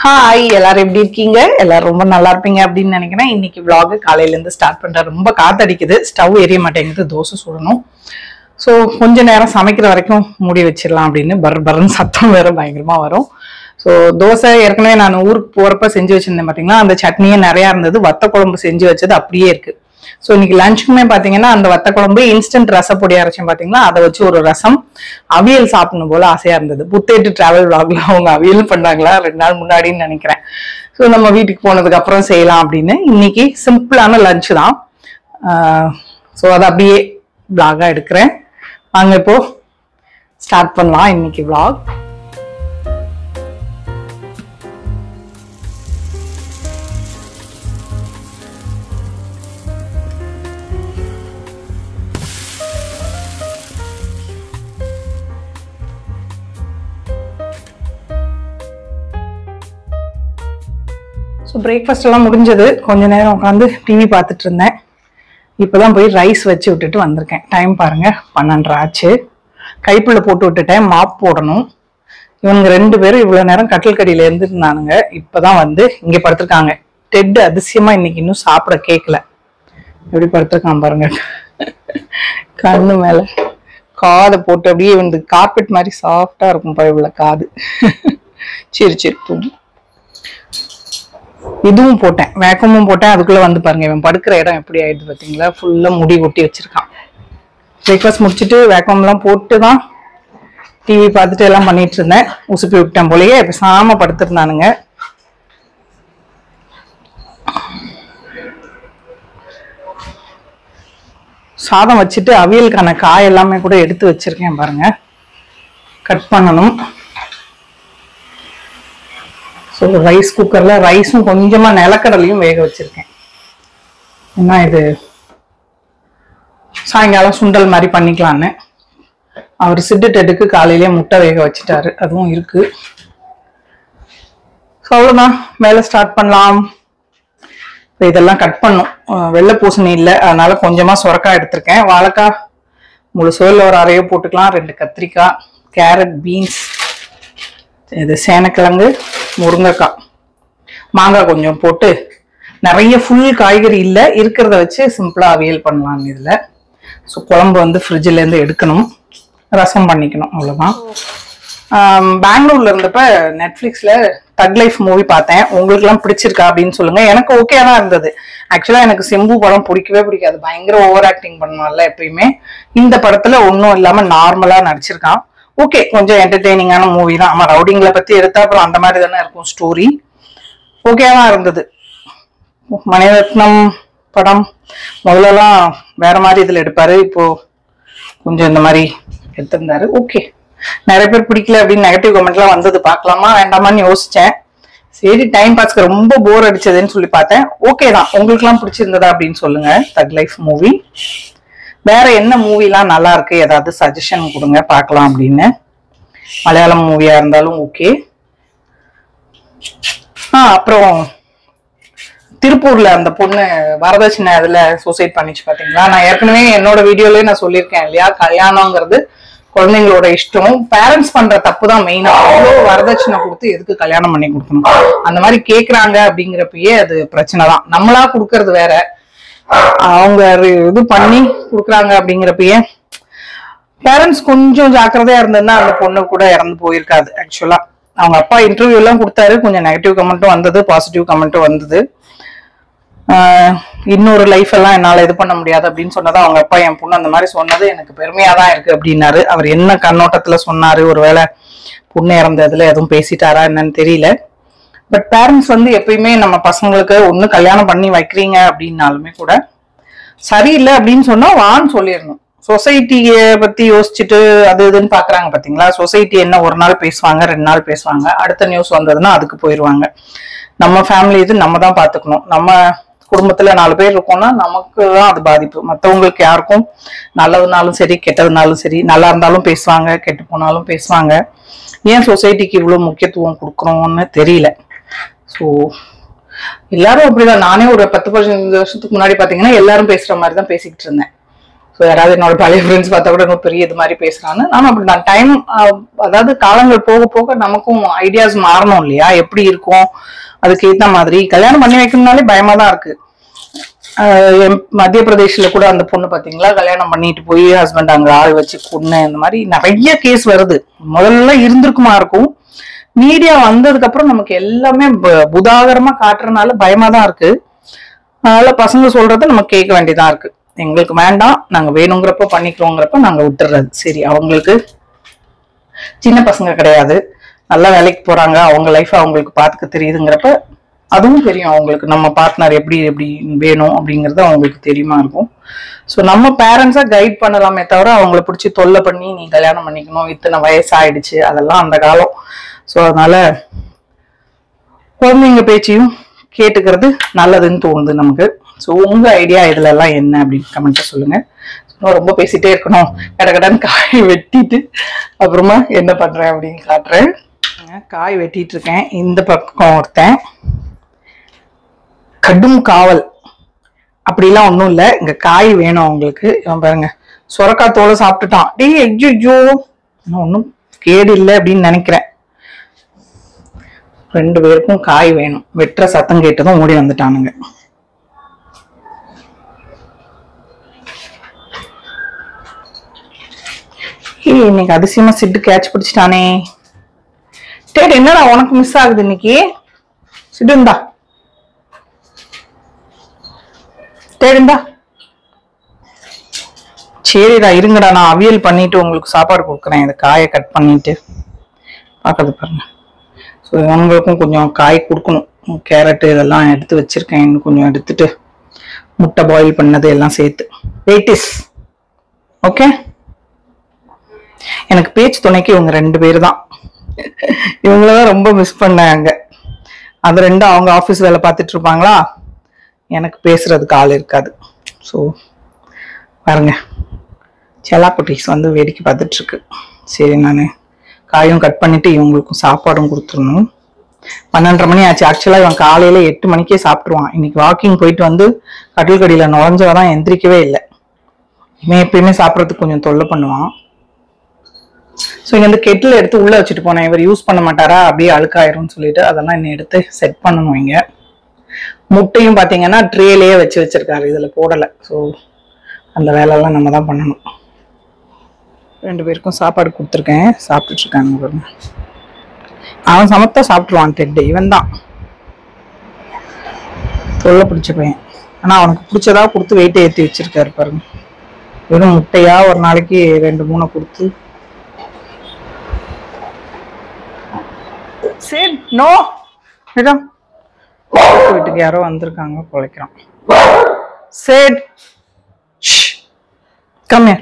Hi எல்லாரும் எப்படி இருக்கீங்க? எல்லாரும் ரொம்ப நல்லா இருப்பீங்க அப்படின்னு நினைக்கிறேன். இன்னைக்கு vlog காலையில இருந்து ஸ்டார்ட் பண்றேன். ரொம்ப காத்தடிக்குது, ஸ்டவ் எரிய மாட்டேங்குது, தோசை சுடணும். ஸோ கொஞ்ச நேரம் சமைக்கிற வரைக்கும் மூடி வச்சிடலாம் அப்படின்னு பர்ன்னு சத்தம் வேற பயங்கரமா வரும். ஸோ தோசை ஏற்கனவே நான் ஊருக்கு போறப்ப செஞ்சு வச்சிருந்தேன் பாத்தீங்களா, அந்த சட்னியே நிறைய இருந்தது. வத்த குழம்பு செஞ்சு வச்சது அப்படியே இருக்கு. ஸோ இன்னைக்கு லஞ்சுக்குமே பாத்தீங்கன்னா அந்த வத்த குழம்பு இன்ஸ்டன்ட் ரசப்பொடி அரைச்சேன் பாத்தீங்களா, அதை வச்சு ஒரு ரசம், அவியல் சாப்பிடணும் போல ஆசையா இருந்தது. புத்தேட்டு டிராவல் vlogல அவங்க அவியல் பண்ணாங்களா 2 நாள் முன்னாடின்னு நினைக்கிறேன். ஸோ நம்ம வீட்டுக்கு போனதுக்கு அப்புறம் செய்யலாம் அப்படின்னு இன்னைக்கு சிம்பிளான லஞ்ச் தான். ஸோ அதை அப்படியே vlog-ஆ எடுக்கிறேன். வாங்க இப்போ ஸ்டார்ட் பண்ணலாம் இன்னைக்கு vlog. ஸோ பிரேக்ஃபாஸ்ட் எல்லாம் முடிஞ்சது. கொஞ்ச நேரம் உட்காந்து டிவி பார்த்துட்டு இருந்தேன். இப்போதான் போய் ரைஸ் வச்சு விட்டுட்டு வந்திருக்கேன். டைம் பாருங்க 12:30 ஆச்சு. கைப்புள்ள போட்டு விட்டுட்டேன். மாப் போடணும். இவங்க 2 பேரும் இவ்வளவு நேரம் கட்டில் கடியில இருந்துருந்தானுங்க. இப்பதான் வந்து இங்க படுத்திருக்காங்க. டெட் அதிசயமா இன்னைக்கு இன்னும் சாப்பிட கேட்கல. எப்படி படுத்திருக்கான் பாருங்க. கண்ணு மேல காதை போட்டு அப்படியே வந்து கார்பெட் மாதிரி சாஃப்டா இருக்கும் இவ்வளவு காது. சரி சரி தூங்கு. இதுவும் போட்டேன், வேக்கமும் போட்டேன். அதுக்குள்ள வந்து பாருங்க இவன் படுக்கிற இடம் எப்படி ஆயிடுது பாத்தீங்களா, ஃபுல்லா முடி ஒட்டி வச்சிருக்கான். பிரேக்ஃபாஸ்ட் முடிச்சுட்டு வேக்கம் எல்லாம் போட்டு தான் டிவி பார்த்துட்டு எல்லாம் பண்ணிட்டு இருந்தேன். உசுப்பி விட்டேன் போலயே. பேசாம படுத்திருந்தானுங்க. சாதம் வச்சுட்டு அவியலுக்கான காய் எல்லாமே கூட எடுத்து வச்சிருக்கேன் பாருங்க, கட் பண்ணணும். ஸோ ரைஸ் குக்கர்ல ரைஸும் கொஞ்சமா நிலக்கடலையும் வேக வச்சிருக்கேன். ஏன்னா இது சாயங்காலம் சுண்டல் மாதிரி பண்ணிக்கலான்னு. அவர் சிட்டுட்டெட்டுக்கு காலையிலேயே முட்டை வேக வச்சுட்டாரு, அதுவும் இருக்கு. ஸோ அவ்வளோதான், வேலை ஸ்டார்ட் பண்ணலாம். இப்போ இதெல்லாம் கட் பண்ணும். வெள்ளை பூசணி இல்லை, அதனால கொஞ்சமா சுரக்காய் எடுத்திருக்கேன். வாழைக்காய் முழுசோ இல்லை ஒரு அரையோ போட்டுக்கலாம். 2 கத்திரிக்காய், கேரட், பீன்ஸ், இது சேனக்கிழங்கு, முருங்கைக்காய், மாங்காய் கொஞ்சம் போட்டு, நிறைய ஃபுல் காய்கறி இல்லை, இருக்கிறத வச்சு சிம்பிளா அவியல் பண்ணலாம் இதுல. ஸோ குழம்பு வந்து ஃப்ரிட்ஜில் இருந்து எடுக்கணும், ரசம் பண்ணிக்கணும், அவ்வளவுதான். பெங்களூர்ல இருந்தப்ப நெட்ஃபிளிக்ஸ்ல தக் லைஃப் மூவி பார்த்தேன். உங்களுக்கு எல்லாம் பிடிச்சிருக்கா அப்படின்னு சொல்லுங்க. எனக்கு ஓகே தான் இருந்தது. ஆக்சுவலா எனக்கு செம்பு படம் பிடிக்கவே பிடிக்காது. பயங்கர ஓவர் ஆக்டிங் பண்ணுவான்ல எப்பயுமே. இந்த படத்துல ஒன்றும் இல்லாம நார்மலா நடிச்சிருக்கான். ஓகே, கொஞ்சம் என்டர்டெய்னிங்கான மூவி தான். ஆமா, ரவுடிங்களை பத்தி எடுத்தா அப்புறம் அந்த மாதிரி தானே இருக்கும் ஸ்டோரி. ஓகேதான் இருந்தது. மணிரத்னம் படம் முதல்லலாம் வேற மாதிரி இதுல எடுப்பாரு, இப்போ கொஞ்சம் இந்த மாதிரி எடுத்திருந்தாரு. ஓகே, நிறைய பேர் பிடிக்கல அப்படின்னு நெகட்டிவ் கமெண்ட்லாம் வந்தது. பார்க்கலாமா வேண்டாமான்னு யோசிச்சேன். சரி, டைம் பாஸ்க்கு ரொம்ப போர் அடிச்சதுன்னு சொல்லி பார்த்தேன். ஓகே தான். உங்களுக்கு எல்லாம் பிடிச்சிருந்ததா அப்படின்னு சொல்லுங்க தக் லைஃப் மூவி. வேற என்ன மூவிலாம் நல்லா இருக்கு, ஏதாவது சஜஷன் கொடுங்க பார்க்கலாம் அப்படின்னு. மலையாளம் மூவியா இருந்தாலும் ஓகே. அப்புறம் திருப்பூர்ல அந்த பொண்ணு வரதட்சணை அதுல சூசைட் பண்ணிச்சு பாத்தீங்களா. நான் ஏற்கனவே என்னோட வீடியோலயே நான் சொல்லியிருக்கேன் இல்லையா, கல்யாணங்கிறது குழந்தைங்களோட இஷ்டம். பேரண்ட்ஸ் பண்ற தப்பு தான் மெயினா. அவ்வளோ வரதட்சணை கொடுத்து எதுக்கு கல்யாணம் பண்ணி கொடுக்கணும், அந்த மாதிரி கேக்குறாங்க அப்படிங்கிறப்பயே அது பிரச்சனை தான். நம்மளா கொடுக்கறது வேற, அவங்க இது பண்ணி குடுக்குறாங்க அப்படிங்கிறப்பயே பேரண்ட்ஸ் கொஞ்சம் ஜாக்கிரதையா இருந்ததுன்னா அந்த பொண்ணு கூட இறந்து போயிருக்காது. ஆக்சுவலா அவங்க அப்பா இன்டர்வியூ எல்லாம் கொடுத்தாரு. கொஞ்சம் நெகட்டிவ் கமெண்ட்டும் வந்தது, பாசிட்டிவ் கமெண்ட்டும் வந்தது. இன்னொரு லைஃப் எல்லாம் என்னால இது பண்ண முடியாது அப்படின்னு சொன்னதா அவங்க அப்பா. என் பொண்ணு அந்த மாதிரி சொன்னது எனக்கு பெருமையா தான் இருக்கு அப்படின்னாரு. அவர் என்ன கண்ணோட்டத்துல சொன்னாரு, ஒருவேளை பொண்ணு இறந்ததுல எதுவும் பேசிட்டாரா என்னன்னு தெரியல. பட் பேரண்ட்ஸ் வந்து எப்பயுமே நம்ம பசங்களுக்கு ஒண்ணு கல்யாணம் பண்ணி வைக்கிறீங்க அப்படின்னாலுமே கூட சரியில்லை அப்படின்னு சொன்னா வான்னு சொல்லிடணும். சொசைட்டிய பத்தி யோசிச்சுட்டு அது இதுன்னு பாக்குறாங்க பாத்தீங்களா. சொசைட்டி என்ன ஒரு நாள் பேசுவாங்க, 2 நாள் பேசுவாங்க, அடுத்த நியூஸ் வந்ததுன்னா அதுக்கு போயிடுவாங்க. நம்ம ஃபேமிலி இது நம்ம தான் பாத்துக்கணும். நம்ம குடும்பத்துல 4 பேர் இருக்கோம்னா நமக்கு தான் அது பாதிப்பு. மற்றவங்களுக்கு யாருக்கும் நல்லதுனாலும் சரி கெட்டதுனாலும் சரி, நல்லா இருந்தாலும் பேசுவாங்க, கெட்டு போனாலும் பேசுவாங்க. ஏன் சொசைட்டிக்கு இவ்வளவு முக்கியத்துவம் கொடுக்குறோம்னு தெரியல. ஸோ எல்லாரும் அப்படிதான். நானே ஒரு 10-15 வருஷத்துக்கு முன்னாடி பாத்தீங்கன்னா எல்லாரும் பேசுற மாதிரி தான் பேசிக்கிட்டு இருந்தேன். ஸோ யாராவது என்னோட பழைய ஃப்ரெண்ட்ஸ் பார்த்தா கூட இன்னும் பெரிய இது மாதிரி பேசுறான்னு. நானும் அப்படி தான் டைம், அதாவது காலங்கள் போக போக நமக்கும் ஐடியாஸ் மாறணும் இல்லையா, எப்படி இருக்கும் அதுக்கு ஏற்ற மாதிரி. கல்யாணம் பண்ணி வைக்கணும்னாலே பயமா தான் இருக்கு. மத்திய பிரதேஷ்ல கூட அந்த பொண்ணு பாத்தீங்களா, கல்யாணம் பண்ணிட்டு போய் ஹஸ்பண்ட் அங்க ஆள் வச்சு கொன்னு, இந்த மாதிரி நிறைய கேஸ் வருது. முதல்ல இருந்திருக்குமா இருக்கும், மீடியா வந்ததுக்கு அப்புறம் நமக்கு எல்லாமே புதாகரமா காட்டுறதுனால பயமா தான் இருக்கு. அதனால பசங்க சொல்றத நம்ம கேட்க வேண்டியதா இருக்கு. எங்களுக்கு வேண்டாம், நாங்க வேணுங்கிறப்ப பண்ணிக்கிறோங்கிறப்ப நாங்க விட்டுறது. சரி, அவங்களுக்கு சின்ன பசங்க கிடையாது, நல்லா வேலைக்கு போறாங்க, அவங்க லைஃப் அவங்களுக்கு பாத்துக்க தெரியுதுங்கிறப்ப அதுவும் தெரியும் அவங்களுக்கு, நம்ம பார்ட்னர் எப்படி எப்படி வேணும் அப்படிங்கறது அவங்களுக்கு தெரியுமா இருக்கும். ஸோ நம்ம பேரண்ட்ஸா கைட் பண்ணலாமே தவிர அவங்கள பிடிச்சி தொல்லை பண்ணி நீ கல்யாணம் பண்ணிக்கணும், இத்தனை வயசாயிடுச்சு, அதெல்லாம் அந்த காலம். ஸோ அதனால குழந்தைங்க பேச்சையும் கேட்டுக்கிறது நல்லதுன்னு தோணுது நமக்கு. ஸோ உங்க ஐடியா இதுல எல்லாம் என்ன அப்படின்னு கமெண்ட்ல சொல்லுங்க. ரொம்ப பேசிட்டே இருக்கணும், கடகடன்னு காய் வெட்டிட்டு அப்புறமா என்ன பண்றேன் அப்படின்னு காட்டுறேன். காய் வெட்டிட்டு இருக்கேன். இந்த பக்கம் ஒருத்தன் கடும் காவல், அப்படிலாம் ஒன்றும் இல்லை, இங்க காய் வேணும் அவங்களுக்கு. இவன் பாருங்க சொரக்காய் தோலை சாப்பிட்டுட்டான். டேய் ஐயோ, ஒன்றும் கேடு இல்லை அப்படின்னு நினைக்கிறேன். 2 பேருக்கும் காய் வேணும். வெட்டுற சத்தம் கேட்டதும் ஓடி வந்துட்டானுங்க. இன்னைக்கு அதிசயமா சிட்டு கேட்ச் பிடிச்சிட்டானே. டேட் என்னடா உனக்கு மிஸ் ஆகுது இன்னைக்கு? சிட்டு இருந்தா, தேடுந்தா. சரிடா இருங்கடா, நான் அவியல் பண்ணிட்டு உங்களுக்கு சாப்பாடு கொடுக்குறேன். இந்த காயை கட் பண்ணிட்டு பார்க்கறது பாருங்க. ஸோ இவங்களுக்கும் கொஞ்சம் காய் கொடுக்கணும். கேரட்டு இதெல்லாம் எடுத்து வச்சிருக்கேன், இன்னும் கொஞ்சம் எடுத்துட்டு முட்டை பாயில் பண்ணது எல்லாம் சேர்த்து. வெயிட்டிஸ் ஓகே. எனக்கு பேச்சு துணைக்கு இவங்க 2 பேர் தான். இவங்களதான் ரொம்ப மிஸ் பண்ணாங்க. அது 2 அவங்க ஆஃபீஸ் வேலை பார்த்துட்டு இருப்பாங்களா, எனக்கு பேசுறதுக்கு ஆள் இருக்காது. ஸோ பாருங்க, செல்லா குட்டீஸ் வந்து வேடிக்கை பார்த்துட்டு இருக்கு. சரி, நான் காயும் கட் பண்ணிட்டு இவங்களுக்கும் சாப்பாடும் கொடுத்துடணும். 12:30 மணி ஆச்சு. ஆக்சுவலா இவன் காலையில 8 மணிக்கே சாப்பிட்டுருவான். இன்னைக்கு வாக்கிங் போயிட்டு வந்து கட்டில் கடியில நுழைஞ்சவதான் எந்திரிக்கவே இல்லை. இவன் எப்பயுமே சாப்பிட்றதுக்கு கொஞ்சம் தொல்லை பண்ணுவான். ஸோ இங்க இந்த கெட்டில் எடுத்து உள்ள வச்சுட்டு போனேன். இவர் யூஸ் பண்ண மாட்டாரா, அப்படியே அழுக்காயிரும்னு சொல்லிட்டு அதெல்லாம் இன்னும் எடுத்து செட் பண்ணணும். இங்க முட்டையும் பாத்தீங்கன்னா ட்ரேலேயே வச்சிருக்காரு, இதுல போடலை. ஸோ அந்த வேலையெல்லாம் நம்ம தான் பண்ணணும். 2 பேருக்கும் சாப்பாடு கொடுத்துருக்கேன், சாப்பிட்டுட்டு இருக்காங்க. அவன் சமத்தா சாப்பிட்டுருவான். டெட் இவன் தான் தொல்லை பிடிச்ச பையன். ஆனா அவனுக்கு பிடிச்சதா கொடுத்து வெயிட்டை ஏற்றி வச்சிருக்காரு பாருங்க. வெறும் முட்டையா ஒரு நாளைக்கு 2-3 கொடுத்து. சரி, நோ மேடம், வீட்டுக்கு யாரோ வந்திருக்காங்க, குலைக்கிறான். சரி கம்மியா.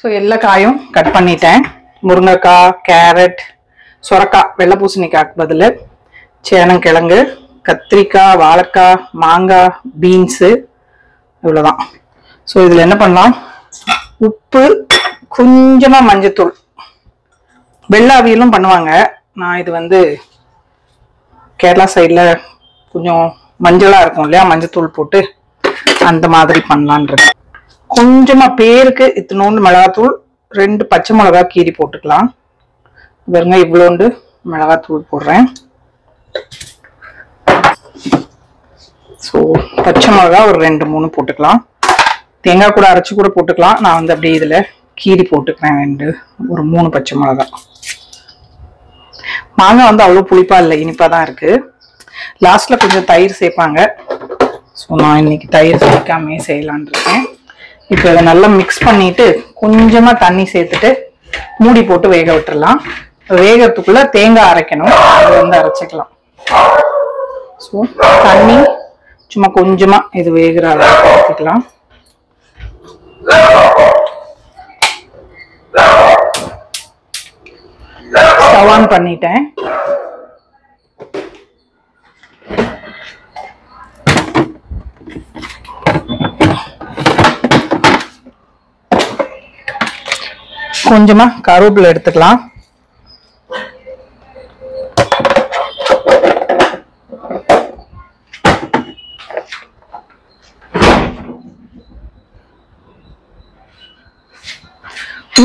ஸோ எல்லா காயும் கட் பண்ணிட்டேன். முருங்கைக்காய், கேரட், சொரக்காய், வெள்ளை பூசணிக்காய்க்கு பதில் சேனங்கிழங்கு, கத்திரிக்காய், வாழைக்காய், மாங்காய், பீன்ஸு, இவ்வளோதான். ஸோ இதில் என்ன பண்ணலாம், உப்பு, கொஞ்சமாக மஞ்சத்தூள். வெள்ளை அவியலும் பண்ணுவாங்க. நான் இது வந்து கேரளா சைடில் கொஞ்சம் மஞ்சளாக இருக்கும் இல்லையா, மஞ்சத்தூள் போட்டு அந்த மாதிரி பண்ணலான் இருக்கேன். கொஞ்சமாக பேருக்கு இத்தினோண்டு மிளகாத்தூள், 2 பச்சை மிளகா கீரி போட்டுக்கலாம். பாருங்க, இவ்வளோண்டு மிளகாத்தூள் போடுறேன். ஸோ பச்சை மிளகா ஒரு 2-3 போட்டுக்கலாம். தேங்காய் கூட அரைச்சி கூட போட்டுக்கலாம். நான் வந்து அப்படியே இதில் கீரி போட்டுக்கிறேன். ஒரு 3 பச்சை மிளகா. மாங்காய் வந்து அவ்வளோ புளிப்பா இல்லை, இனிப்பா தான் இருக்கு. லாஸ்ட்ல கொஞ்சம் தயிர் சேர்ப்பாங்க. ஸோ நான் இன்னைக்கு தயிர் சேர்க்காமே செய்யலான் இருக்கேன். இப்போ இதை நல்லா மிக்ஸ் பண்ணிட்டு கொஞ்சமா தண்ணி சேர்த்துட்டு மூடி போட்டு வேக விட்டுறலாம். வேகத்துக்குள்ள தேங்காய் அரைக்கணும், அது வந்து அரைச்சிக்கலாம். ஸோ தண்ணி சும்மா கொஞ்சமா இது வேகிற அளவுக்கு ஊற்றிக்கலாம். ஸ்டவ் ஆன் பண்ணிட்டேன். கொஞ்சமா கருவேப்பிலை எடுத்துக்கலாம்.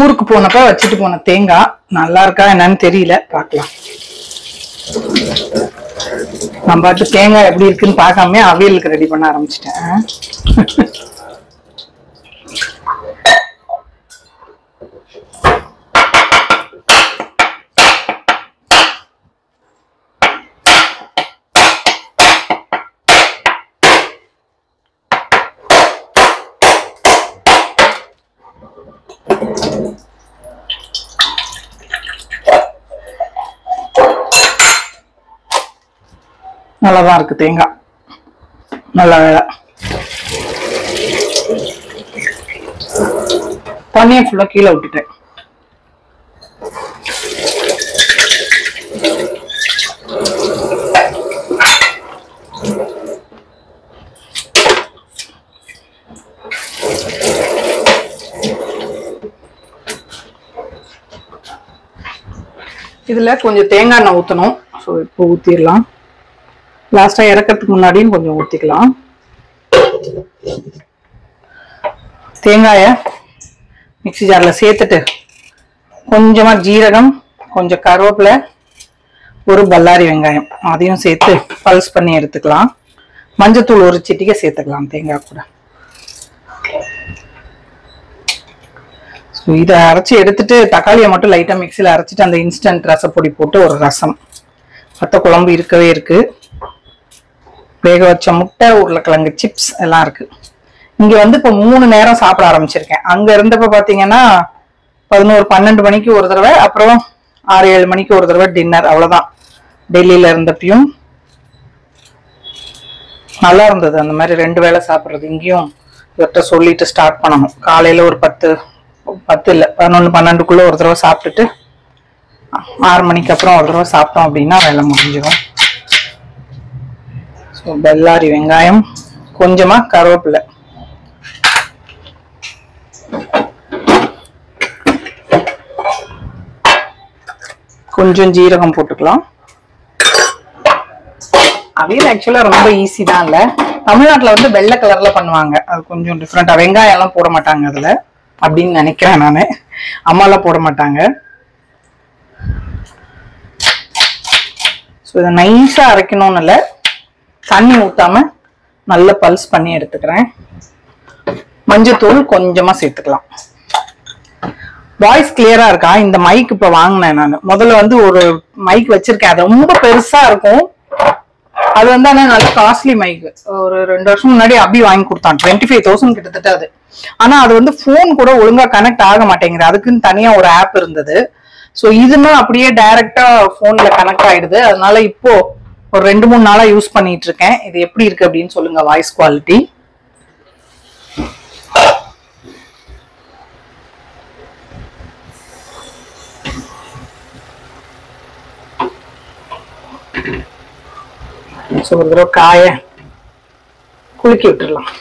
ஊருக்கு போனப்ப வச்சுட்டு போன தேங்காய் நல்லா இருக்கா என்னன்னு தெரியல, பார்க்கலாம். நான் பாட்டு தேங்காய் எப்படி இருக்குன்னு பார்க்காம அவியலுக்கு ரெடி பண்ண ஆரம்பிச்சிட்டேன். நல்லாதான் இருக்கு தேங்காய், நல்ல வேலை. தண்ணியை ஃபுல்லா கீழே விட்டுட்டேன். இதுல கொஞ்சம் தேங்காய் எண்ணெய் ஊற்றணும். ஸோ இப்போ ஊற்றிடலாம். லாஸ்டா இறக்கிறதுக்கு முன்னாடியும் கொஞ்சம் ஊற்றிக்கலாம். தேங்காயை மிக்ஸி ஜாரில் சேர்த்துட்டு கொஞ்சமா ஜீரகம், கொஞ்சம் கருவேப்பிலை, ஒரு பல்லாரி வெங்காயம் அதையும் சேர்த்து பல்ஸ் பண்ணி எடுத்துக்கலாம். மஞ்சத்தூள் ஒரு சிட்டிகை சேர்த்துக்கலாம் தேங்காய் கூட. இதை அரைச்சி எடுத்துட்டு தக்காளியை மட்டும் லைட்டா மிக்சியில் அரைச்சிட்டு அந்த இன்ஸ்டன்ட் ரசப்பொடி போட்டு ஒரு ரசம். மற்ற குழம்பு இருக்கவே இருக்கு. வேக வச்ச முட்டை, உருளைக்கிழங்கு சிப்ஸ் எல்லாம் இருக்கு. இங்க வந்து இப்போ 3 நேரம் சாப்பிட ஆரம்பிச்சிருக்கேன். அங்க இருந்தப்ப பாத்தீங்கன்னா 11-12 மணிக்கு ஒரு தடவை, அப்புறம் 6-7 மணிக்கு ஒரு தடவை டின்னர், அவ்வளவுதான். டெல்லியில இருந்தப்பையும் நல்லா இருந்தது அந்த மாதிரி 2 வேளை சாப்பிட்றது. இங்கேயும் இவர்கிட்ட சொல்லிட்டு ஸ்டார்ட் பண்ணணும். காலையில ஒரு 10 இல்ல 11-12க்குள்ள ஒரு தடவை சாப்பிட்டுட்டு 6 மணிக்கு அப்புறம் ஒரு தடவை சாப்பிட்டோம் அப்படின்னா வேலை முடிஞ்சிடும். பல்லாரி வெங்காயம், கொஞ்சமா கருவேப்பிலை, கொஞ்சம் ஜீரகம் போட்டுக்கலாம். அவியல் ஆக்சுவலா ரொம்ப ஈஸி தான் இல்ல. தமிழ்நாட்டுல வந்து வெள்ளை கலர்ல பண்ணுவாங்க, அது கொஞ்சம் டிஃப்ரெண்டா. வெங்காயம் எல்லாம் போட மாட்டாங்க அதுல அப்படின்னு நினைக்கிறேன் நானு. அம்மாலாம் போட மாட்டாங்க. இதை நைஸா அரைக்கணும்னு இல்லை, தண்ணி ஊத்தாம நல்ல பல்ஸ் பண்ணி எடுத்துக்கிறேன். மஞ்சத்தூள் கொஞ்சமா சேர்த்துக்கலாம். வாய்ஸ் கிளியரா இருக்கா? இந்த மைக் இப்ப வாங்கினேன் நான். முதல்ல வந்து ஒரு மைக் வச்சிருக்கேன், அது ரொம்ப பெருசா இருக்கும். அது வந்து ஆனா நல்ல காஸ்ட்லி மைக். ஒரு 2 வருஷம் முன்னாடி அபி வாங்கி கொடுத்தான், 25,000 கிட்டத்தட்ட அது. ஆனா அது வந்து போன் கூட ஒழுங்கா கனெக்ட் ஆக மாட்டேங்குது. அதுக்குன்னு தனியா ஒரு ஆப் இருந்தது. ஸோ இதுன்னா அப்படியே டைரக்டா போன்ல கனெக்ட் ஆயிடுது. அதனால இப்போ ஒரு 2-3 நாளா யூஸ் பண்ணிட்டு இருக்கேன். இது எப்படி இருக்கு அப்படின்னு சொல்லுங்க, வாய்ஸ் குவாலிட்டி. ஸோ ஒரு தடவை காய குலுக்கி விட்டுடலாம்.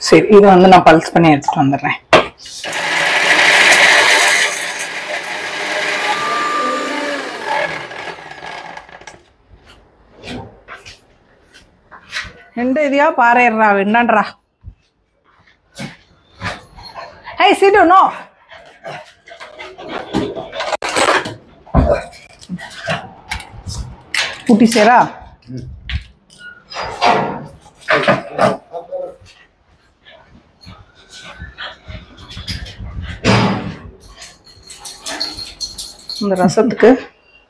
சரி, இது வந்து நான் பல்ஸ் பண்ணி எடுத்துட்டு வந்துடுறேன். எந்த இதையா பாறையறா என்னன்றா. ஹே சிடு நோ. ஊட்டி சேரா இந்த ரசத்துக்கு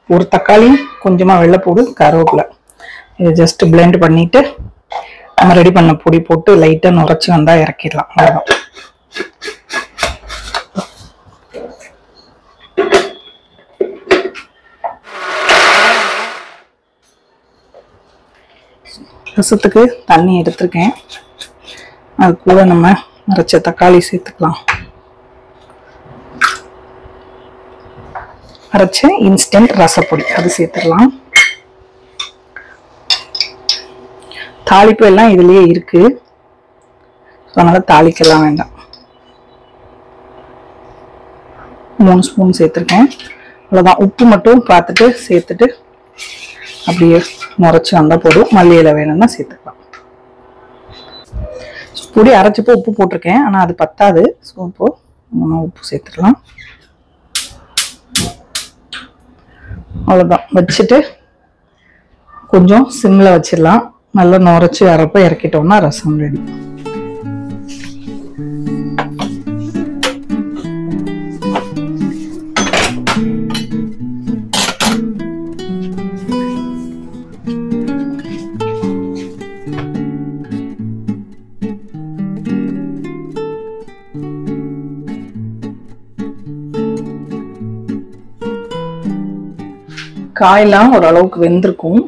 ஒரு தக்காளி, கொஞ்சமா வெள்ளைப்பூடு, கருவேப்பிலை, இதை ஜஸ்ட் பிளெண்ட் பண்ணிட்டு நம்ம ரெடி பண்ண பொடி போட்டு லைட்டா நுரைச்சி வந்தா இறக்கிடலாம். அவ்வளவுதான். ரசத்துக்கு தண்ணி எடுத்திருக்கேன். அது கூட நம்ம அரைச்ச தக்காளி சேர்த்துக்கலாம். அரைச்ச இன்ஸ்டன்ட் ரசப்பொடி அது சேர்த்துடலாம். தாளிப்பு எல்லாம் இதுலயே இருக்கு, அதனால தாளிக்கலாம் வேண்டாம். 3 ஸ்பூன் சேர்த்துருக்கேன். அவ்வளோதான். உப்பு மட்டும் பார்த்துட்டு சேர்த்துட்டு அப்படியே நுரைச்சி வந்தால் போதும். மல்லி இலை வேணும்னா சேர்த்துக்கலாம். பொடி அரைச்சப்போ உப்பு போட்டிருக்கேன், ஆனால் அது பத்தாது. ஸோ இப்போ உப்பு சேர்த்துக்கலாம். அவ்வளோதான். வச்சுட்டு கொஞ்சம் சிம்மில் வச்சிடலாம். நல்லா நுரைச்சி வரப்போ இறக்கிட்டோம்னா ரசம் ரெடி. காயெல்லாம் ஓரளவுக்கு வெந்திருக்கும்.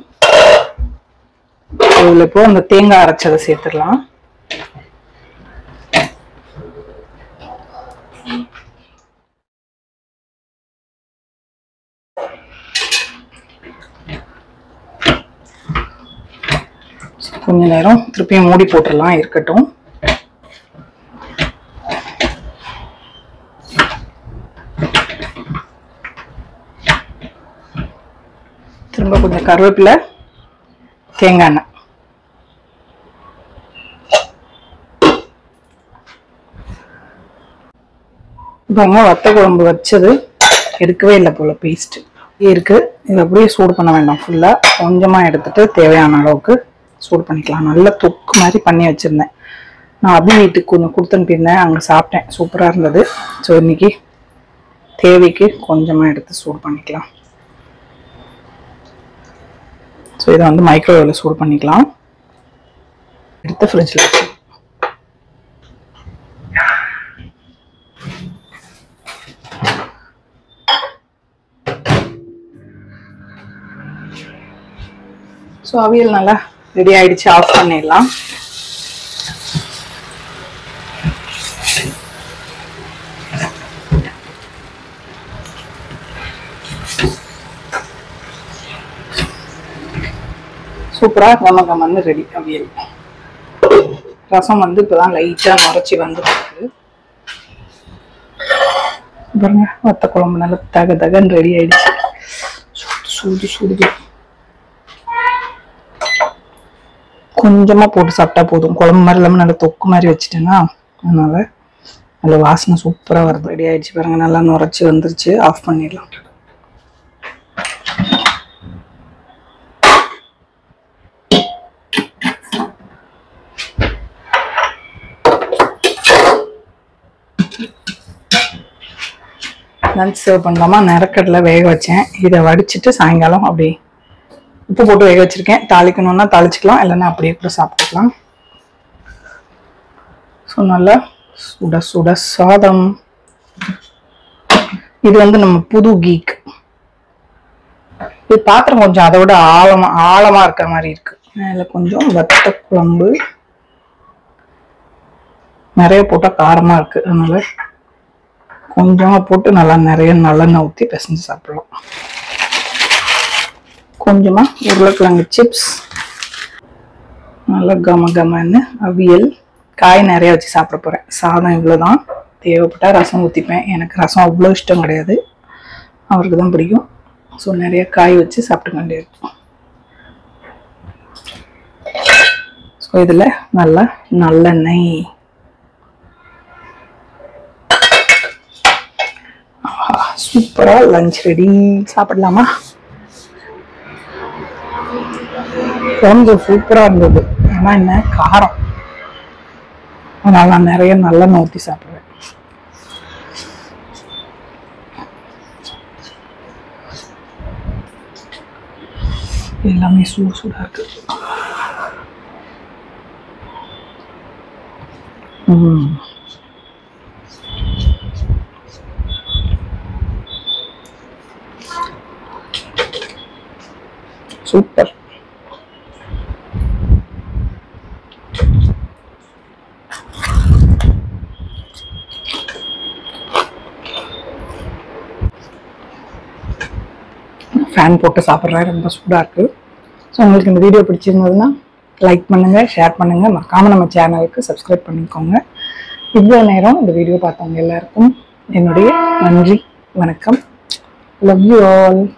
இதுல இப்போ அந்த தேங்காய் அரைச்சதை சேர்த்துடலாம். கொஞ்ச நேரம் திருப்பியும் மூடி போட்டுடலாம், இருக்கட்டும். திரும்ப கொஞ்சம் கருவேப்பிலை, தேங்காய் எண்ணெய். பாருங்க, வத்த குழம்பு வச்சது எடுக்கவே இல்லை போல, பேஸ்ட் இருக்கு. இது அப்படியே சூடு பண்ண வேண்டாம், ஃபுல்லா கொஞ்சமா எடுத்துட்டு தேவையான அளவுக்கு சூடு பண்ணிக்கலாம். நல்ல தொக்கு மாதிரி பண்ணி வச்சிருந்தேன். நான் அபி வீட்டுக்கு கொஞ்சம் கொடுத்து அனுப்பியிருந்தேன், அங்கே சாப்பிட்டேன், சூப்பராக இருந்தது. ஸோ இன்னைக்கு தேவைக்கு கொஞ்சமாக எடுத்து சூடு பண்ணிக்கலாம். ஸோ இதை வந்து மைக்ரோவேவில் சூடு பண்ணிக்கலாம். எடுத்து ஃப்ரிட்ஜில் வச்சு ஸோ அவியல் நல்லா ரெடி ஆயிடுச்சு. ஆஃப் பண்ணிடலாம். சூப்பரா கமகமன்னு ரெடி அவியல். ரசம் வந்து இப்பதான் லைட்டா நுரைச்சி வந்துருக்கு. பாருங்க, வத்த குழம்பு நல்லா தக தகன்னு ரெடி ஆயிடுச்சு. சூடு சூடு. கொஞ்சமா போட்டு சாப்பிட்டா போதும். குழம்பு மாதிரி இல்லாமல் நல்லா தொக்கு மாதிரி வச்சுட்டேன்னா அதனால நல்ல வாசனை சூப்பரா வருது. ரெடி ஆயிடுச்சு பாருங்க, நல்லா நுரைச்சி வந்துருச்சு. ஆஃப் பண்ணிடலாம். லஞ்ச் சர்வ் பண்ணலாமா? நிறக்கடலை வேக வச்சேன். இதை வடிச்சிட்டு சாயங்காலம் அப்படி உப்பு போட்டு வேக வச்சிருக்கேன். தாளிக்கணும்னா தாளிச்சுக்கலாம், இல்லைன்னா அப்படியே கூட சாப்பிட்டுக்கலாம். ஸோ நல்லா சுட சுட சாதம். இது வந்து நம்ம புது கீக். இது பாத்திரம் கொஞ்சம் அதை விட ஆழமா இருக்கிற மாதிரி இருக்கு. அதில் கொஞ்சம் வத்த குழம்பு நிறைய போட்டா காரமா இருக்கு, அதனால கொஞ்சமா போட்டு நல்லா நிறைய நல்லெண்ணெய் ஊற்றி பிசைஞ்சு சாப்பிடலாம். கொஞ்சமா உருளைக்கிழங்கு சிப்ஸ், நல்லா கம கமன்னு அவியல். காய் நிறைய வச்சு சாப்பிட போறேன். சாதம் இவ்வளவுதான். தேவைப்பட்டா ரசம் ஊற்றிப்பேன். எனக்கு ரசம் அவ்வளோ இஷ்டம் கிடையாது, அவருக்கு தான் பிடிக்கும். ஸோ நிறைய காய் வச்சு சாப்பிட்டு வேண்டியிருக்கும். ஸோ இதில் நல்லா நல்லெண்ணெய். சூப்பரா லஞ்ச் ரெடி. சாப்பிடலாமா? குழம்பு சூப்பரா இருந்தது. ஆனா என்ன காரம், அதனால நான் நிறைய நல்லெண்ணெய் ஊற்றி சாப்பிடுவேன். எல்லாமே சூடு சூடா இருக்கு. சூப்பர். ஃபேன் போட்டு சாப்பிட்றேன், ரொம்ப சூடாக இருக்குது. ஸோ உங்களுக்கு இந்த வீடியோ பிடிச்சிருந்ததுன்னா லைக் பண்ணுங்கள், ஷேர் பண்ணுங்கள், மறக்காம நம்ம சேனலுக்கு சப்ஸ்கிரைப் பண்ணிக்கோங்க. இவ்வளோ நேரம் இந்த வீடியோ பார்த்தவங்க எல்லாருக்கும் என்னுடைய நன்றி. வணக்கம். Love you all.